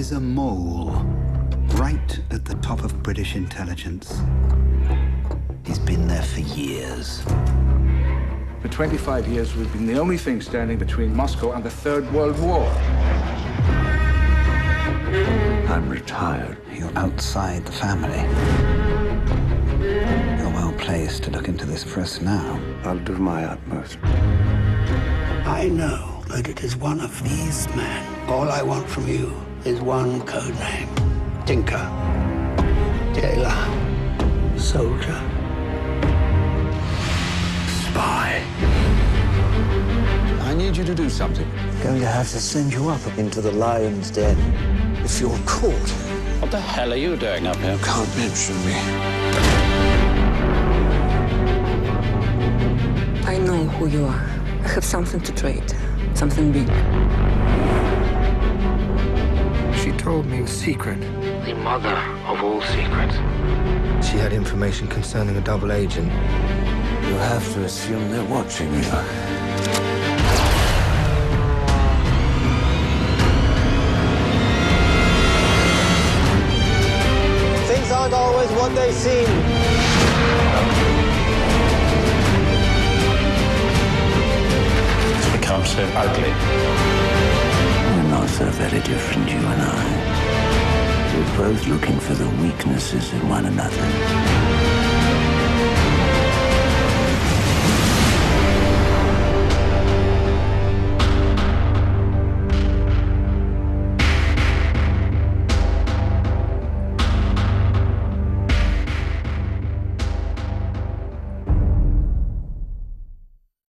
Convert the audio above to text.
is a mole right at the top of British intelligence. He's been there for years. For 25 years, we've been the only thing standing between Moscow and the Third World War. I'm retired. You're outside the family. You're well placed to look into this for us now. I'll do my utmost. I know that it is one of these men. All I want from you is one code name. Tinker. Jailer. Soldier. Spy. I need you to do something. Going to have to send you up into the lion's den. If you're caught, What the hell are you doing up here? Can't mention me. I know who you are. I have something to trade. Something big. She told me a secret. The mother of all secrets. She had information concerning a double agent. You have to assume they're watching you. things aren't always what they seem. It's become so ugly. We're not so very different, you and I. We're both looking for the weaknesses in one another.